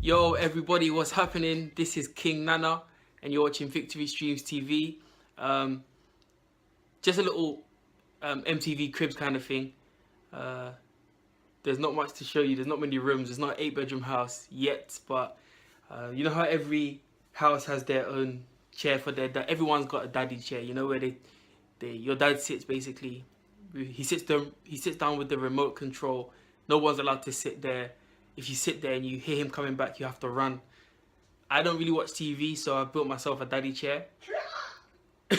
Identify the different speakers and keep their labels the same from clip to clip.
Speaker 1: Yo everybody, what's happening? This is King Nana and you're watching Victory Streamz TV. Just a little MTV Cribs kind of thing. There's not much to show you, there's not many rooms, there's not an 8-bedroom house yet, but you know how every house has their own chair for their dad. Everyone's got a daddy chair, you know, where your dad sits basically. He sits down with the remote control. No one's allowed to sit there. If you sit there and you hear him coming back, you have to run. I don't really watch TV, so I built myself a daddy chair. I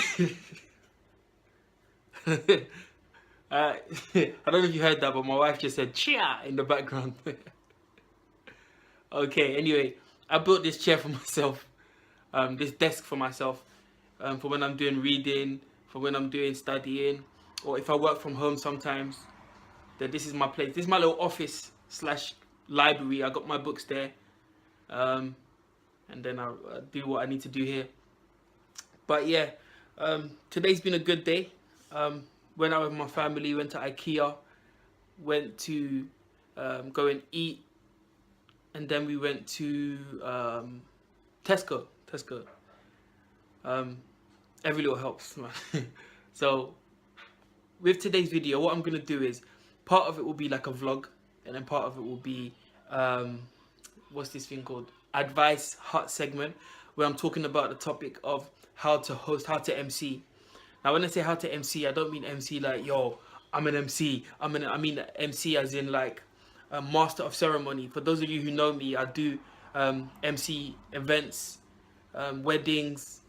Speaker 1: don't know if you heard that, but my wife just said "chia" in the background. Okay, anyway, I built this chair for myself, this desk for myself, for when I'm doing reading, for when I'm doing studying, or if I work from home sometimes. Then this is my place. This is my little office / library. I got my books there, and then I do what I need to do here. But yeah, today's been a good day. Went out with my family, went to IKEA, went to go and eat, and then we went to Tesco. Every little helps, man. So with today's video, what I'm gonna do is, part of it will be like a vlog, and then part of it will be what's this thing called, advice hut segment, where I'm talking about the topic of how to host, how to MC. Now when I say how to MC, I don't mean MC like, yo, I'm an MC. I mean MC as in like a master of ceremony. For those of you who know me, I do MC events, weddings,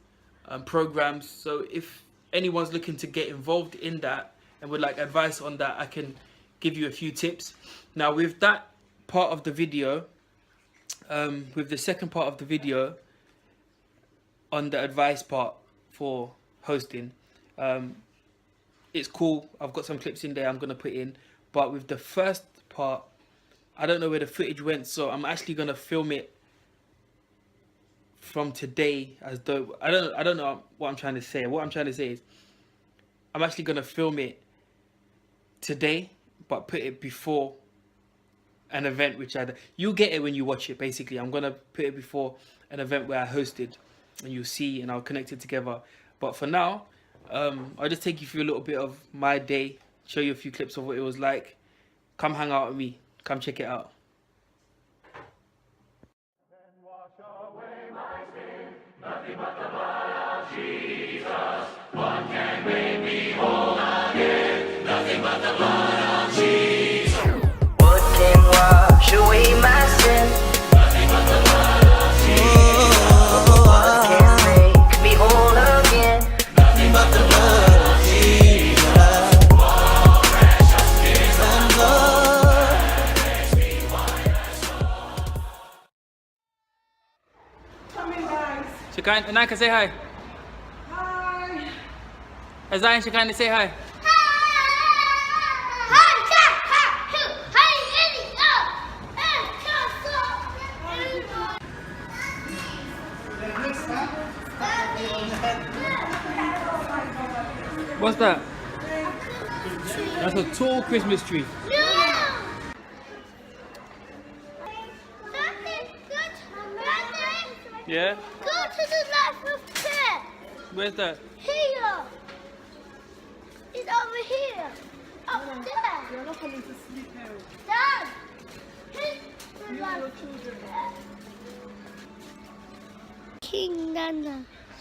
Speaker 1: programs. So if anyone's looking to get involved in that and would like advice on that, I can give you a few tips. Now with that part of the video, with the second part of the video on the advice part for hosting, it's cool. I've got some clips in there I'm gonna put in, but with the first part, I don't know where the footage went, so I'm actually gonna film it from today, as though I don't know what I'm trying to say. What I'm trying to say is I'm actually gonna film it today, but put it before an event which you'll get it when you watch it. Basically, I'm gonna put it before an event where I hosted, and you'll see, and I'll connect it together. But for now, I'll just take you through a little bit of my day, show you a few clips of what it was like. Come hang out with me, come check it out.
Speaker 2: Nothing but the blood of Jesus. One can make me whole again. Nothing but the blood of Jesus.
Speaker 3: What can wash away my sin?
Speaker 2: Nothing but the blood of Jesus.
Speaker 3: What can make me whole again?
Speaker 2: Nothing but the blood of Jesus. Oh, precious Jesus, Lord, makes me white as snow.
Speaker 4: Come in, guys.
Speaker 1: Shakina, Naka, say hi.
Speaker 4: Hi.
Speaker 1: Azai and Shakina, say hi. What's that? That's a tall Christmas tree. Yeah?
Speaker 5: Go to the life of prayer.
Speaker 1: Where's that?
Speaker 5: Here. It's over here. Up there.
Speaker 4: You're not coming to sleep now.
Speaker 5: Dad. Here's the
Speaker 4: You
Speaker 5: life
Speaker 4: and your
Speaker 5: of
Speaker 4: children.
Speaker 5: prayer. King Nana.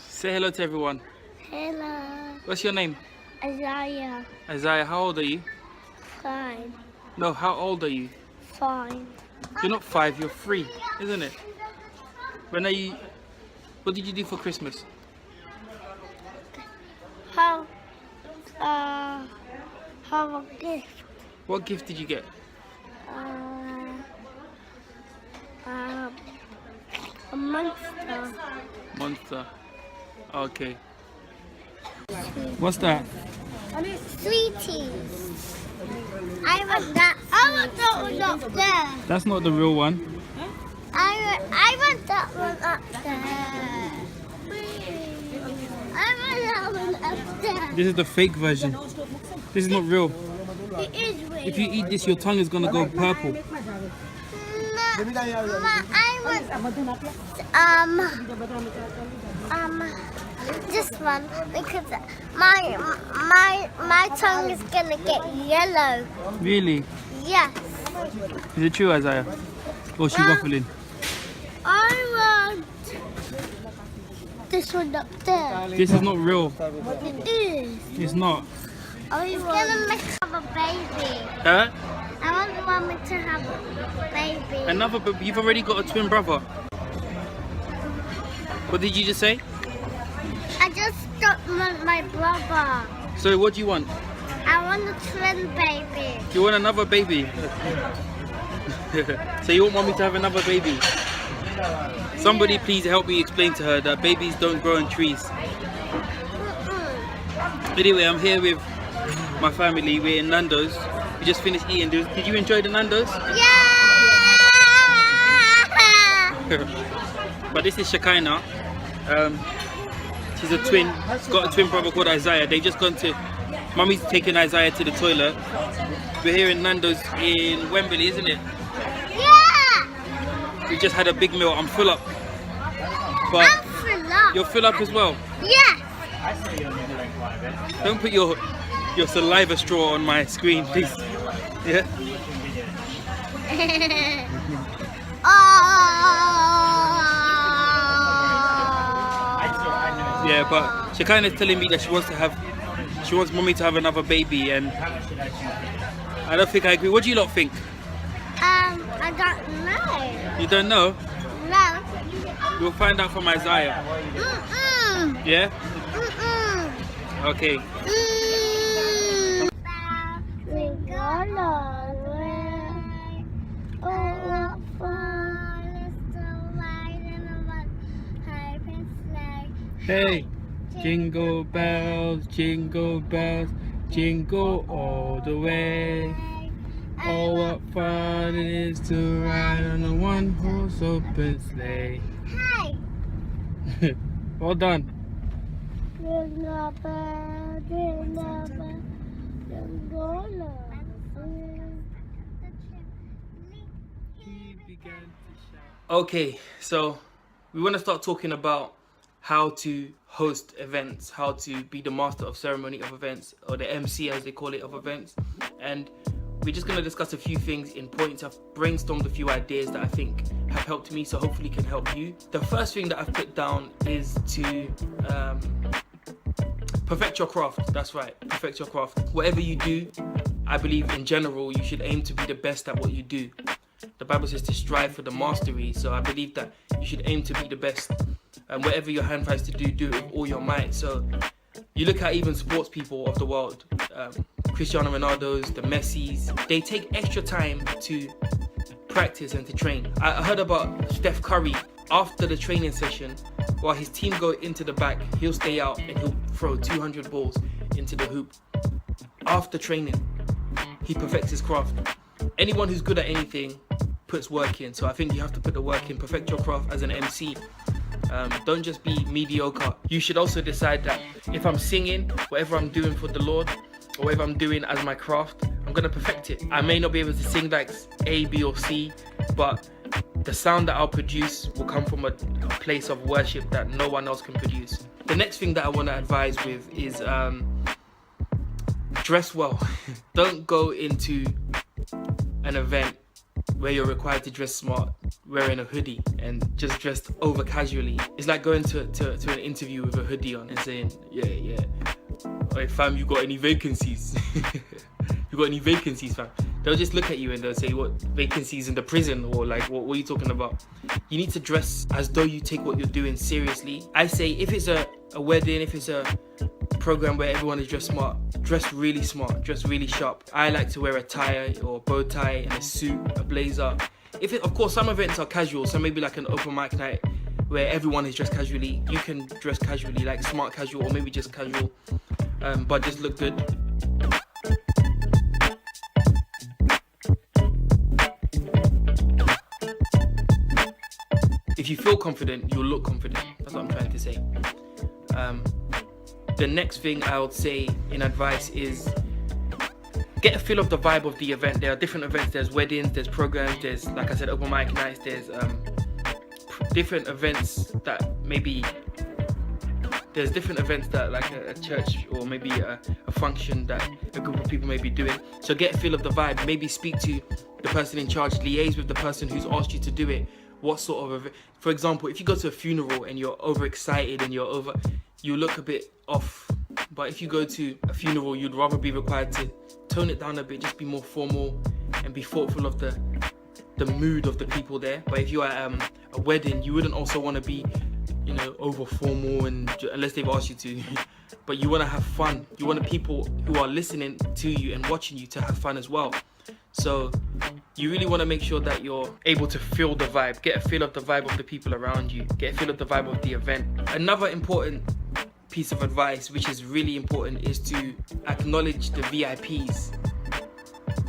Speaker 1: Say hello to everyone.
Speaker 5: Hello.
Speaker 1: What's your name?
Speaker 5: Isaiah.
Speaker 1: Isaiah, how old are you?
Speaker 5: Fine.
Speaker 1: No, how old are you?
Speaker 5: Fine.
Speaker 1: You're not 5, you're 3, isn't it? When are you... What did you do for Christmas?
Speaker 5: Have a gift.
Speaker 1: What gift did you get?
Speaker 5: A monster.
Speaker 1: Monster. Okay. What's that?
Speaker 5: Sweeties. I want that. I want that one up there.
Speaker 1: That's not the real one.
Speaker 5: I want that one up there. I want that one up there.
Speaker 1: This is the fake version. This is not real.
Speaker 5: It is real.
Speaker 1: If you eat this, your tongue is gonna go purple.
Speaker 5: No. this one because my tongue is gonna get yellow.
Speaker 1: Really?
Speaker 5: Yes.
Speaker 1: Is it true, Isaiah? Or is she waffling?
Speaker 5: I want this one up there.
Speaker 1: This is not real.
Speaker 5: It is.
Speaker 1: It's not.
Speaker 5: He's gonna make have a baby.
Speaker 1: Huh?
Speaker 5: I want Mama to have a baby.
Speaker 1: Another baby? You've already got a twin brother. What did you just say?
Speaker 5: I just got my brother.
Speaker 1: So what do you want?
Speaker 5: I want a twin baby.
Speaker 1: You want another baby? So you want mommy to have another baby? Somebody please help me explain to her that babies don't grow on trees. Anyway, I'm here with my family. We're in Nando's. We just finished eating. Did you enjoy the Nando's?
Speaker 5: Yeah!
Speaker 1: But this is Shekinah. She's a twin. She's got a twin brother called Isaiah. They've just gone to... Mummy's taking Isaiah to the toilet. We're here in Nando's in Wembley, isn't it?
Speaker 5: Yeah!
Speaker 1: We just had a big meal. I'm full up. But
Speaker 5: I'm full up.
Speaker 1: you're full up as well.
Speaker 5: Yes!
Speaker 1: Don't put your saliva straw on my screen, please. Yeah? Yeah, but she kind of telling me that she wants mommy to have another baby, and I don't think I agree. What do you lot think?
Speaker 5: I don't know.
Speaker 1: You don't know?
Speaker 5: No.
Speaker 1: You'll find out from Isaiah.
Speaker 5: Mm-mm.
Speaker 1: Yeah?
Speaker 5: Mm-mm.
Speaker 1: Okay. Hey, jingle bells, jingle all the way. Oh, what fun it is to ride on a one-horse open sleigh.
Speaker 5: Hey!
Speaker 1: Well done. Okay, so we want to start talking about how to host events, how to be the master of ceremony of events, or the MC as they call it, of events. And we're just going to discuss a few things in points. I've brainstormed a few ideas that I think have helped me, so hopefully can help you. The first thing that I've put down is to perfect your craft. That's right, perfect your craft. Whatever you do, I believe in general, you should aim to be the best at what you do. The Bible says to strive for the mastery, so I believe that you should aim to be the best. And whatever your hand finds to do it with all your might. So you look at even sports people of the world, Cristiano Ronaldo's, the Messis, they take extra time to practice and to train. I heard about Steph Curry. After the training session, while his team go into the back, he'll stay out and he'll throw 200 balls into the hoop. After training, he perfects his craft. Anyone who's good at anything puts work in, so I think you have to put the work in, perfect your craft as an MC. Don't just be mediocre. You should also decide that if I'm singing, whatever I'm doing for the Lord, or whatever I'm doing as my craft, I'm gonna perfect it. I may not be able to sing like A, B, or C, but the sound that I'll produce will come from a place of worship that no one else can produce. The next thing that I want to advise with is dress well. Don't go into an event where you're required to dress smart, wearing a hoodie and just dressed over casually. It's like going to an interview with a hoodie on and saying, yeah. Hey fam, you got any vacancies? You got any vacancies, fam? They'll just look at you and they'll say, what, vacancies in the prison? Or like, what are you talking about? You need to dress as though you take what you're doing seriously. I say, if it's a wedding, if it's a program where everyone is dressed smart, dress really smart, dress really sharp. I like to wear a tie or a bow tie and a suit, a blazer. Of course, some events are casual, so maybe like an open mic night where everyone is dressed casually. You can dress casually, like smart casual, or maybe just casual, but just look good. If you feel confident, you'll look confident. That's what I'm trying to say. The next thing I would say in advice is get a feel of the vibe of the event. There are different events. There's weddings, there's programs, there's, like I said, open mic nights, there's different events that maybe there's different events that like a church or maybe a function that a group of people may be doing. So get a feel of the vibe. Maybe speak to the person in charge, liaise with the person who's asked you to do it. What sort of event? For example, if you go to a funeral and you're overexcited and you look a bit off. But if you go to a funeral, you'd rather be required to tone it down a bit, just be more formal and be thoughtful of the mood of the people there. But if you're at a wedding, you wouldn't also want to be, you know, over formal and unless they've asked you to. But you want to have fun. You want the people who are listening to you and watching you to have fun as well. So you really want to make sure that you're able to feel the vibe, get a feel of the vibe of the people around you, get a feel of the vibe of the event. Another important piece of advice, which is really important, is to acknowledge the VIPs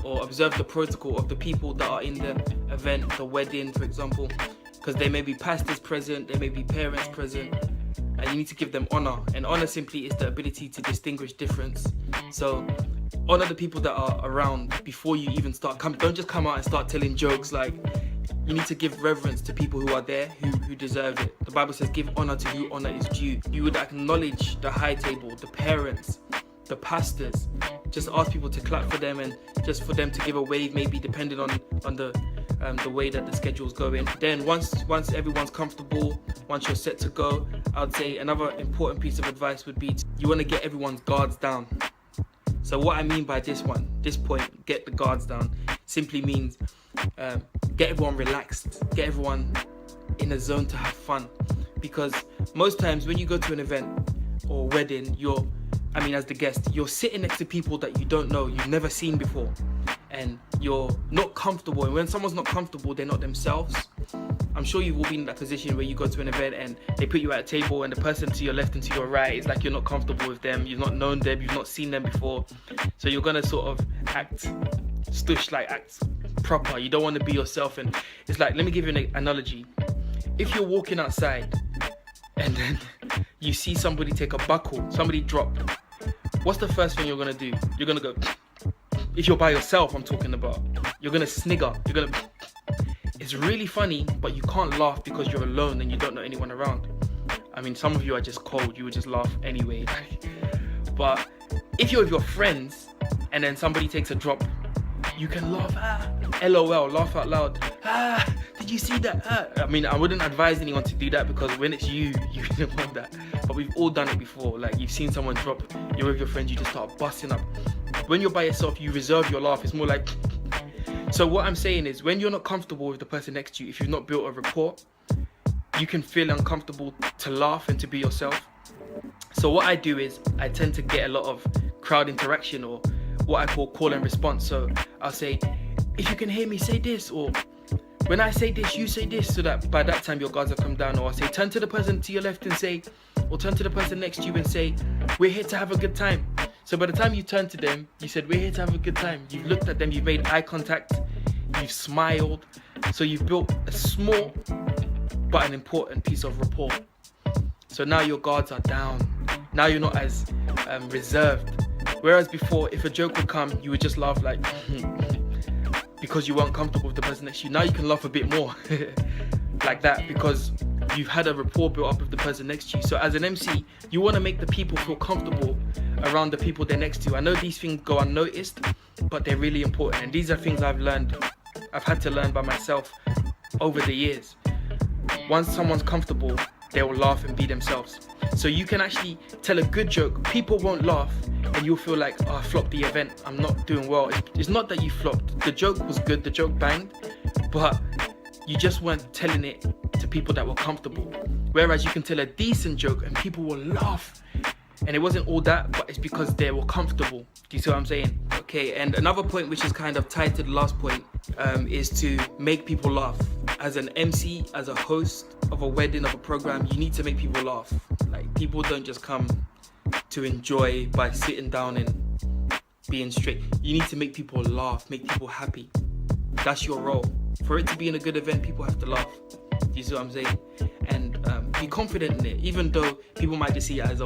Speaker 1: or observe the protocol of the people that are in the event, the wedding, for example, because there may be pastors present, there may be parents present, and you need to give them honor. And honor simply is the ability to distinguish difference. So honor the people that are around before you even start. Don't just come out and start telling jokes. Like, you need to give reverence to people who are there, who deserve it. The Bible says give honor to who honor is due. You would acknowledge the high table, the parents, the pastors. Just ask people to clap for them and just for them to give a wave, maybe depending on the way that the schedule's going. Then once everyone's comfortable, once you're set to go, I'd say another important piece of advice would be you want to get everyone's guards down. So what I mean by this point, get the guards down, simply means get everyone relaxed, get everyone in a zone to have fun. Because most times when you go to an event or wedding, as the guest, you're sitting next to people that you don't know, you've never seen before, and you're not comfortable. And when someone's not comfortable, they're not themselves. I'm sure you've all been in that position where you go to an event and they put you at a table and the person to your left and to your right is like you're not comfortable with them, you've not known them, you've not seen them before. So you're gonna sort of act stush, like act proper. You don't want to be yourself. And it's like, let me give you an analogy. If you're walking outside and then you see somebody take a buckle, somebody drop, what's the first thing you're gonna do? You're gonna go, if you're by yourself, I'm talking about, you're gonna snigger, it's really funny, but you can't laugh because you're alone and you don't know anyone around. I mean, some of you are just cold, you would just laugh anyway. But if you're with your friends and then somebody takes a drop, you can laugh, LOL, laugh out loud, did you see that? I mean, I wouldn't advise anyone to do that because when it's you don't want that. But we've all done it before. Like, you've seen someone drop, you're with your friends, you just start busting up. When you're by yourself, you reserve your laugh. It's more like... So what I'm saying is, when you're not comfortable with the person next to you, if you've not built a rapport, you can feel uncomfortable to laugh and to be yourself. So what I do is, I tend to get a lot of crowd interaction, or what I call and response. So I'll say, if you can hear me, say this, or when I say this, you say this, so that by that time your guards have come down. Or I'll say, turn to the person to your left and say, or turn to the person next to you and say, we're here to have a good time. So by the time you turn to them, you said, we're here to have a good time. You've looked at them, you've made eye contact, you've smiled. So you've built a small but an important piece of rapport. So now your guards are down. Now you're not as reserved. Whereas before, if a joke would come, you would just laugh like, because you weren't comfortable with the person next to you. Now you can laugh a bit more like that because you've had a rapport built up with the person next to you. So as an MC, you want to make the people feel comfortable around the people they're next to. I know these things go unnoticed, but they're really important. And these are things I've had to learn by myself over the years. Once someone's comfortable, they'll laugh and be themselves. So you can actually tell a good joke, people won't laugh, and you'll feel like, oh, I flopped the event, I'm not doing well. It's not that you flopped, the joke was good, the joke banged, but you just weren't telling it to people that were comfortable. Whereas you can tell a decent joke and people will laugh. And it wasn't all that, but it's because they were comfortable. Do you see what I'm saying? Okay, and another point which is kind of tied to the last point is to make people laugh. As an MC, as a host of a wedding, of a program, you need to make people laugh. Like, people don't just come to enjoy by sitting down and being straight. You need to make people laugh, make people happy. That's your role. For it to be in a good event, people have to laugh. Do you see what I'm saying? And be confident in it, even though people might just see it as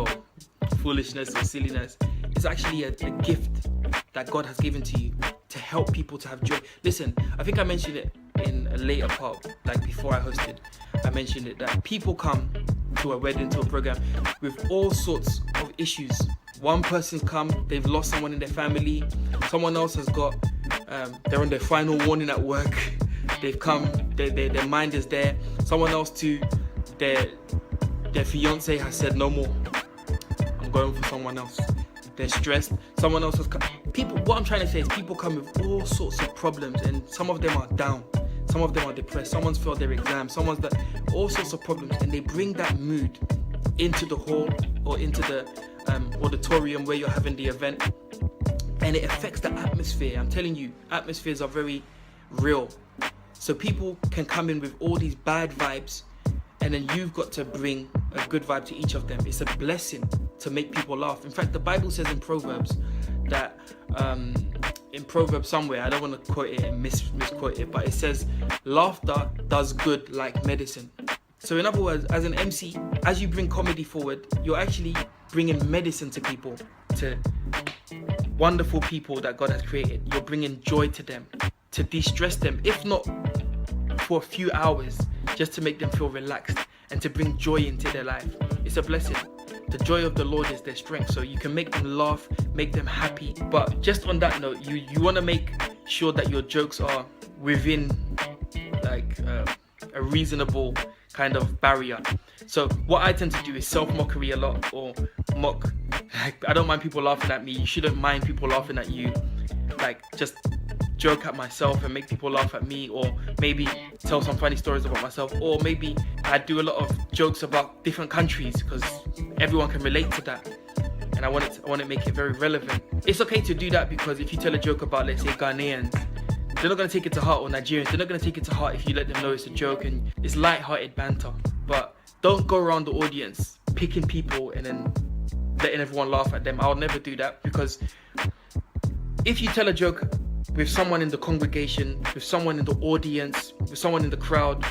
Speaker 1: foolishness or silliness. It's actually a gift that God has given to you to help people to have joy. Listen, I think I mentioned it in a later part, like before I hosted, I mentioned it, that people come to a wedding, to a program with all sorts of issues. One person's come, they've lost someone in their family. Someone else has got, they're on their final warning at work. They've come, their mind is there. Someone else too, their fiance has said no more. I'm going for someone else. They're stressed. Someone else has come. People, what I'm trying to say is people come with all sorts of problems, and some of them are down. Some of them are depressed. Someone's failed their exam. Someone's got all sorts of problems, and they bring that mood into the hall or into the auditorium where you're having the event, and it affects the atmosphere. I'm telling you, atmospheres are very real. So people can come in with all these bad vibes, and then you've got to bring a good vibe to each of them. It's a blessing to make people laugh. In fact, the Bible says in Proverbs that, in Proverbs somewhere, I don't want to quote it and misquote it, but it says, laughter does good like medicine. So in other words, as an MC, as you bring comedy forward, you're actually bringing medicine to people, to wonderful people that God has created. You're bringing joy to them, to de-stress them, if not for a few hours, just to make them feel relaxed and to bring joy into their life. It's a blessing. The joy of the Lord is their strength. So you can make them laugh, make them happy. But just on that note, you want to make sure that your jokes are within like a reasonable kind of barrier. So what I tend to do is self-mockery a lot, or mock. Like, I don't mind people laughing at me. You shouldn't mind people laughing at you. Like, just joke at myself and make people laugh at me, or maybe tell some funny stories about myself, or maybe I do a lot of jokes about different countries because everyone can relate to that, and I want to make it very relevant. It's okay to do that, because if you tell a joke about, let's say, Ghanaians, they're not going to take it to heart, or Nigerians, they're not going to take it to heart if you let them know it's a joke and it's light-hearted banter. But don't go around the audience picking people and then letting everyone laugh at them. I'll never do that, because if you tell a joke with someone in the congregation, with someone in the audience, with someone in the crowd,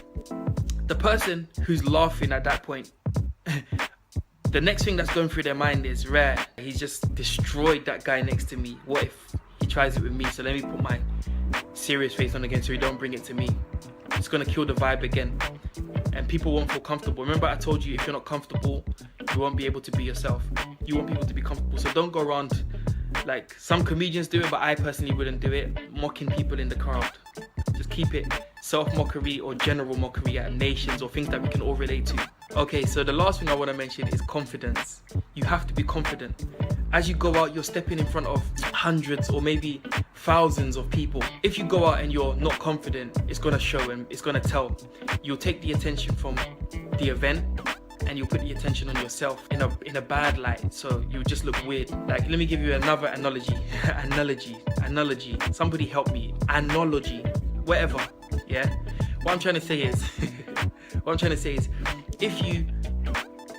Speaker 1: the person who's laughing at that point, the next thing that's going through their mind is, rare, he's just destroyed that guy next to me. What if he tries it with me? So let me put my serious face on again so he don't bring it to me. It's going to kill the vibe again, and people won't feel comfortable. Remember, I told you, if you're not comfortable, you won't be able to be yourself. You want people to be comfortable. So don't go around, like some comedians do it, but I personally wouldn't do it, mocking people in the crowd. Just keep it self-mockery or general mockery at nations or things that we can all relate to. Okay, so the last thing I want to mention is confidence. You have to be confident. As you go out, you're stepping in front of hundreds or maybe thousands of people. If you go out and you're not confident, it's going to show and it's going to tell. You'll take the attention from the event, and you'll put the attention on yourself in a bad light, so you just look weird. Like, let me give you another analogy. Somebody help me. Analogy. Whatever. Yeah. What I'm trying to say is, if you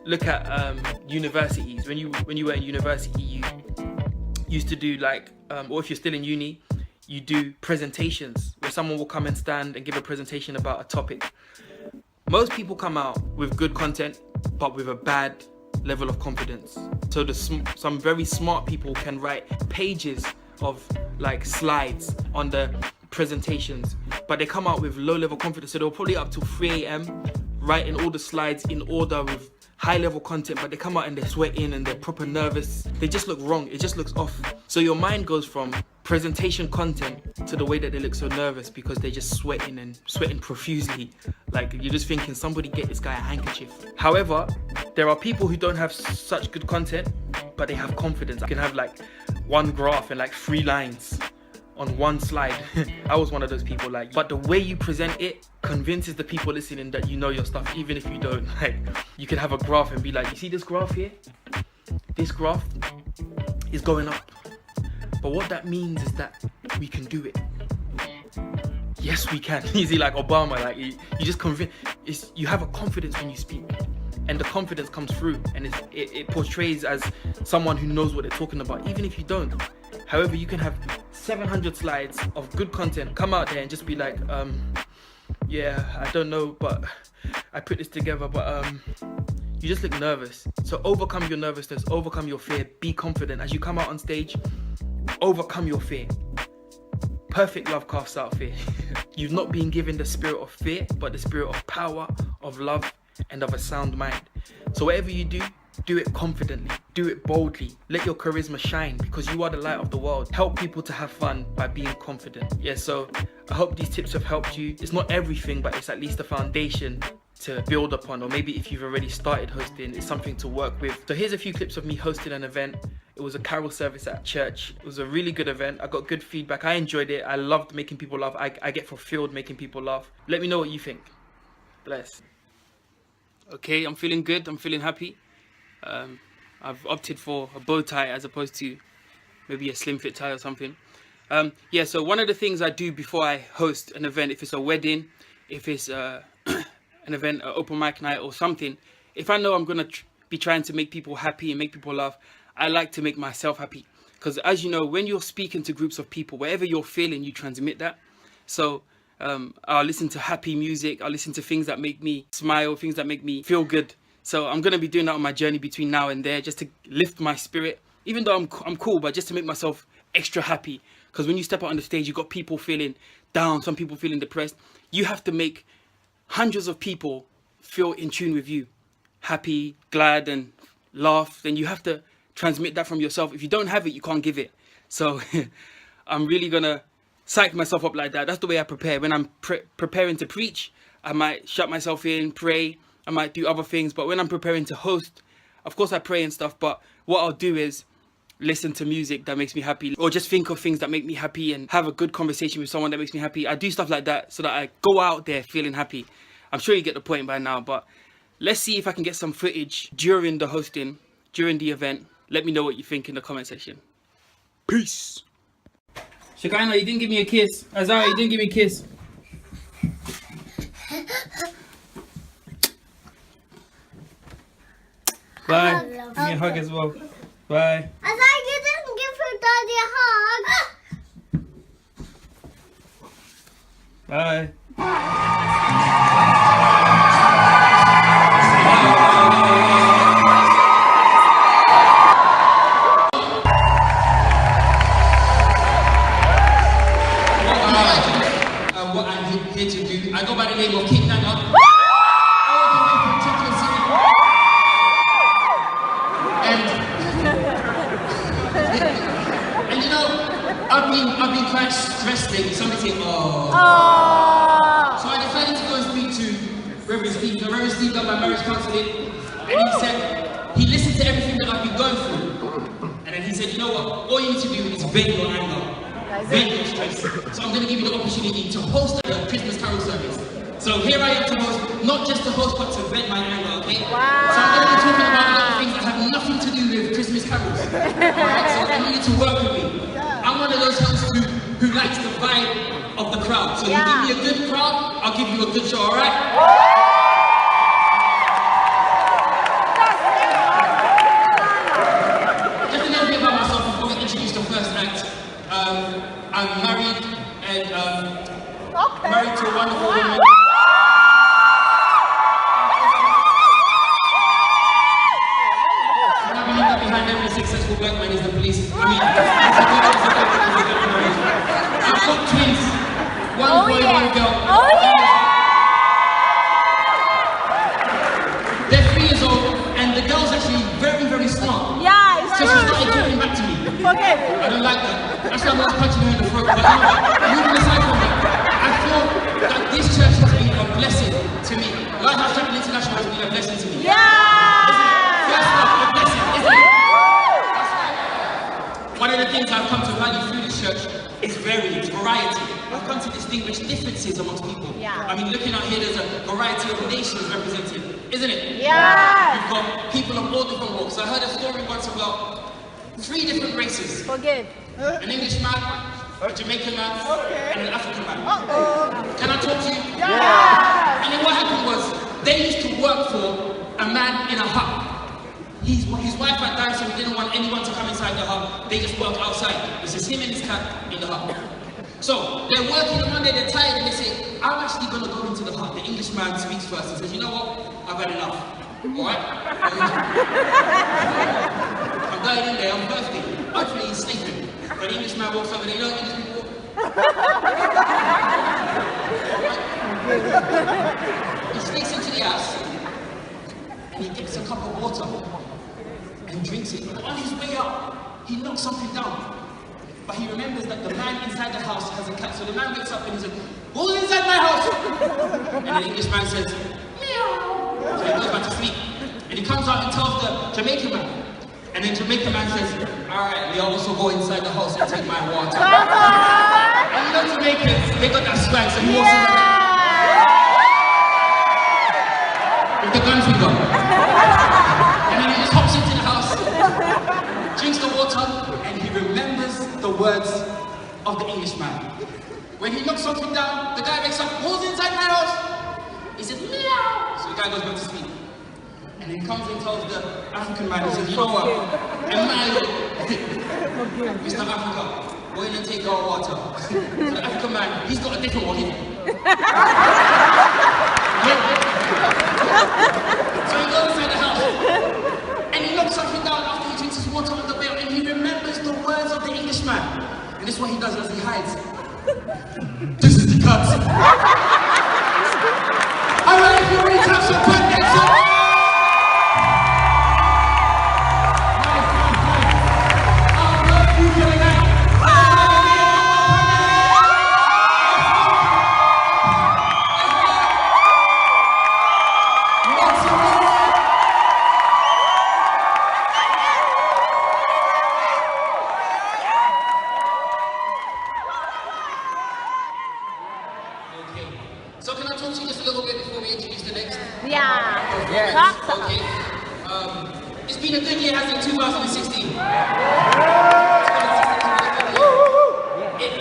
Speaker 1: look at universities, when you were in university, you used to do like, or if you're still in uni, you do presentations where someone will come and stand and give a presentation about a topic. Most people come out with good content, but with a bad level of confidence. So some very smart people can write pages of like slides on the presentations, but they come out with low level confidence. So they're probably up till 3 a.m. writing all the slides in order with high level content, but they come out and they're sweating and they're proper nervous. They just look wrong. It just looks off. So your mind goes from presentation content to the way that they look so nervous because they're just sweating profusely. Like, you're just thinking, somebody get this guy a handkerchief. However, there are people who don't have such good content, but they have confidence. You can have like one graph and like 3 lines on one slide. I was one of those people, like, but the way you present it convinces the people listening that you know your stuff, even if you don't. Like, you can have a graph and be like, you see this graph here? This graph is going up. But what that means is that we can do it. Yes, we can. Easy, like Obama. Like, you just convince. You have a confidence when you speak, and the confidence comes through, and it portrays as someone who knows what they're talking about, even if you don't. However, you can have 700 slides of good content, come out there and just be like, yeah, I don't know, but I put this together, but you just look nervous. So overcome your nervousness, overcome your fear, be confident. As you come out on stage, overcome your fear. Perfect love casts out fear. You've not been given the spirit of fear, but the spirit of power, of love, and of a sound mind. So whatever you do it confidently, do it boldly. Let your charisma shine, because you are the light of the world. Help people to have fun by being confident. Yeah, so I hope these tips have helped you. It's not everything, but it's at least a foundation to build upon, or maybe if you've already started hosting, it's something to work with. So here's a few clips of me hosting an event. It was a carol service at church. It was a really good event. I got good feedback. I enjoyed it. I loved making people laugh. I get fulfilled making people laugh. Let me know what you think. Bless. Okay, I'm feeling good. I'm feeling happy. I've opted for a bow tie as opposed to maybe a slim fit tie or something. Yeah, so one of the things I do before I host an event, if it's a wedding, if it's an event, an open mic night or something, if I know I'm going to be trying to make people happy and make people laugh, I like to make myself happy. Because as you know, when you're speaking to groups of people, whatever you're feeling, you transmit that. So I'll listen to happy music. I'll listen to things that make me smile, things that make me feel good. So I'm going to be doing that on my journey between now and there, just to lift my spirit, even though I'm cool, but just to make myself extra happy. Because when you step out on the stage, you've got people feeling down, some people feeling depressed. You have to make hundreds of people feel in tune with you, happy, glad, and laugh. Then you have to transmit that from yourself. If you don't have it, you can't give it. So I'm really going to psych myself up like that. That's the way I prepare. When I'm preparing to preach, I might shut myself in, pray. I might do other things, but when I'm preparing to host, of course I pray and stuff, but what I'll do is listen to music that makes me happy, or just think of things that make me happy and have a good conversation with someone that makes me happy. I do stuff like that so that I go out there feeling happy. I'm sure you get the point by now, but let's see if I can get some footage during the hosting, during the event. Let me know what you think in the comment section. Peace. Shekinah, you didn't give me a kiss. Azara, you didn't give me a kiss. Bye. Give me a hug as well. Bye.
Speaker 5: I thought you didn't give her daddy a hug.
Speaker 1: Bye. What I'm here to do, I go by the name of King Nana. And you know, I've been quite stressed lately. Somebody say, oh. So I decided to go and speak to Reverend Steve. Now, Reverend Steve done my marriage counseling, and he said he listened to everything that I've been going through, and then he said, you know what? All you need to do is vent your anger, vent your stress. So I'm going to give you the opportunity to host the Christmas carol service. So here I am to host, not just to host, but to vent my anger, okay? Wow. So I'm going to be talking about a lot of things that have nothing to do with Christmas carols. Alright, so I need you to work with me. I'm one of those hosts who likes the vibe of the crowd. So you give me a good crowd, I'll give you a good show, alright? Just a little bit about myself before we introduce the first act. I'm married and married to a wonderful woman. Behind every successful black man is the police. I mean, I've got twins. One boy, one girl.
Speaker 5: Oh yeah!
Speaker 1: They're 3 years old, and the girl's actually very, very smart.
Speaker 5: Yeah, it's
Speaker 1: So she started talking back to me.
Speaker 5: Okay.
Speaker 1: I don't like that. That's why I'm not punching her in the throat. But you know what? Moving aside from that, I feel that this church has been a blessing to me. Lighthouse Chapel International has been a blessing to me.
Speaker 5: Yeah!
Speaker 1: First off, a blessing, isn't it? One of the things I've come to value through this church is variance, variety. I've come to distinguish differences amongst people.
Speaker 5: Yeah.
Speaker 1: I mean, looking out here, there's a variety of nations represented, isn't it?
Speaker 5: Yeah.
Speaker 1: We've got people of all different walks. I heard a story once about 3 different races.
Speaker 5: Forgive.
Speaker 1: An English man, a Jamaican man, and an African man. Can I talk to you?
Speaker 5: Yeah.
Speaker 1: And then what happened was, they used to work for a man in a hut. His wife had died, so he didn't want anyone to come inside the hut. They just worked outside. It's just him and his cat in the hut. So they're working, and one day they're tired, and they say, I'm actually going to go into the hut. The Englishman speaks first and says, you know what? I've had enough. Alright? I'm going in there, I'm thirsty. Hopefully he's sleeping. But the Englishman walks over there, you know English people? He sneaks into the house and he gets a cup of water and drinks it. But on his way up, he knocks something down. But he remembers that the man inside the house has a cat. So the man wakes up and he says, "Who's inside my house?" And the Englishman says, "Meow." So he goes back to sleep. And he comes out and tells the Jamaican man. And then Jamaican man says, "Alright, we also go inside the house and take my water." And you know Jamaicans, they got that swag, so he walks in with the gun finger. And then he just hops into the house, drinks the water, and he remembers the words of the Englishman. When he knocks something down, the guy wakes up, "Who's inside my house?" He says, "Meow." So the guy goes back to sleep. And he comes and tells the African man, he says, "You know what? Mr. Africa, go in and take our water." So the African man, he's got a different one here. So he goes inside the house and he knocks something down after he drinks his water on the bed and he remembers the words of the Englishman. And this is what he does as he hides. "This is the cut." Alright, if you reach out some fun next time. So can I talk to you just a little bit before we introduce the next?
Speaker 5: Yeah.
Speaker 1: Yes. Okay. It's been a good year, hasn't it? 2016.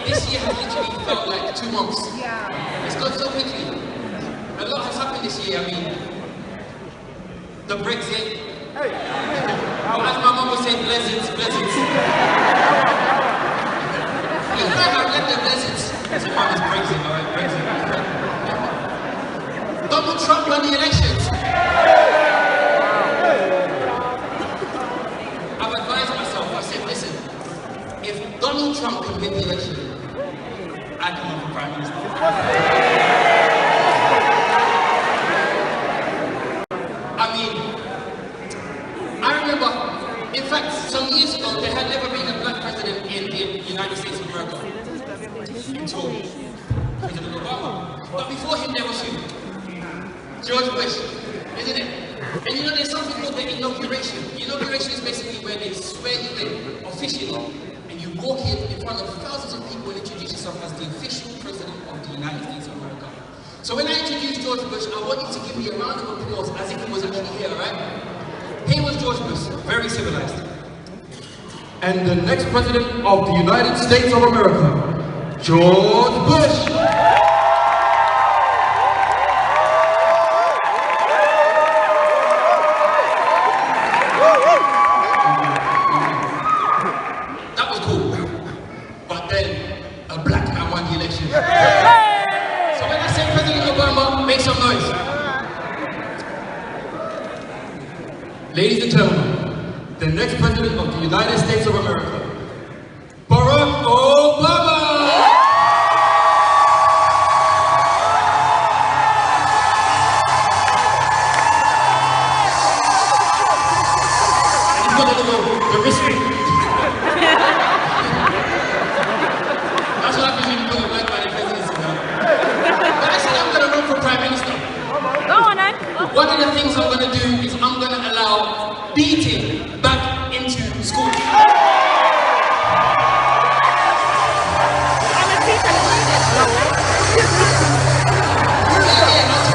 Speaker 1: This year has literally felt like 2 months. Yeah. It's gone so quickly. A lot has happened this year. I mean, the Brexit. Hey. Or as my mom would say, blessings. It's like I've left the blessings. So mom is Brexit, alright, Brexit. Donald Trump won the elections. I've advised myself, I said, listen, if Donald Trump can win the election, I can run for Prime Minister. I mean, I remember, in fact, some years ago, there had never been a black president in the United States of America until President Obama. But before him, there was who? George Bush, isn't it? And you know, there's something called the inauguration. The inauguration is basically where they swear you in officially, and you walk in front of thousands of people and introduce yourself as the official president of the United States of America. So when I introduce George Bush, I want you to give me a round of applause as if he was actually here, right? Here was George Bush, very civilized.
Speaker 6: And the next president of the United States of America, George Bush.
Speaker 1: That was cool. But then, a black man won the election. So when I say President Obama, make some noise.
Speaker 6: Ladies and gentlemen, the next president of the United States of America, Barack Obama!
Speaker 1: And he's got a little, the wrist ring. That's what happens when you put a black man in presidency now. But I said I'm going to run for Prime Minister.
Speaker 5: Go on then.
Speaker 1: One of the things I'm going to do is I'm going to allow beating back into school.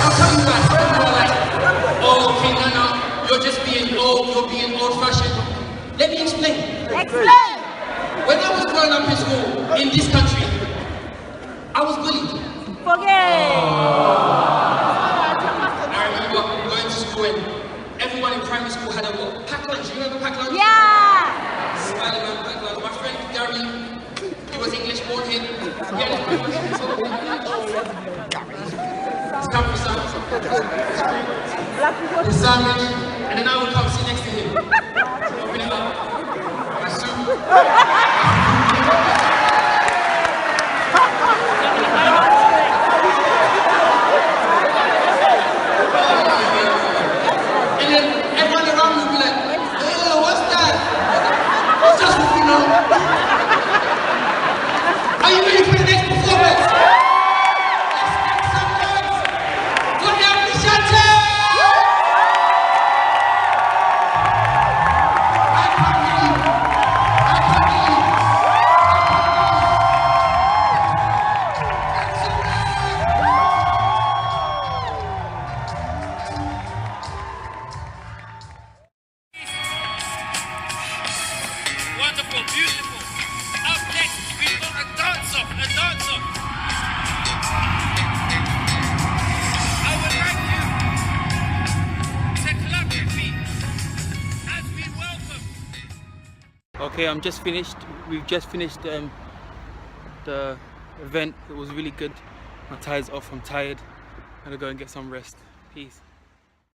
Speaker 1: I'll tell you guys, some people are like, "Oh, King Nana, you're just being old, you're being old-fashioned." Let me explain.
Speaker 5: Explain.
Speaker 1: When I was growing up in school, in this country, I was bullied.
Speaker 5: Forget.
Speaker 1: I remember going to school and everyone in primary school had a what? Pack lunch. You remember pack lunch?
Speaker 5: Yeah.
Speaker 1: Spider-Man pack lunch. My friend Gary, he was English born here. He had his pack lunch. His Capri Sun, his sandwich, and then I would come sit next to him. Open it up. My soup. Okay, I'm just finished. We've just finished the event. It was really good. My tie's off. I'm tired. I'm gonna go and get some rest. Peace.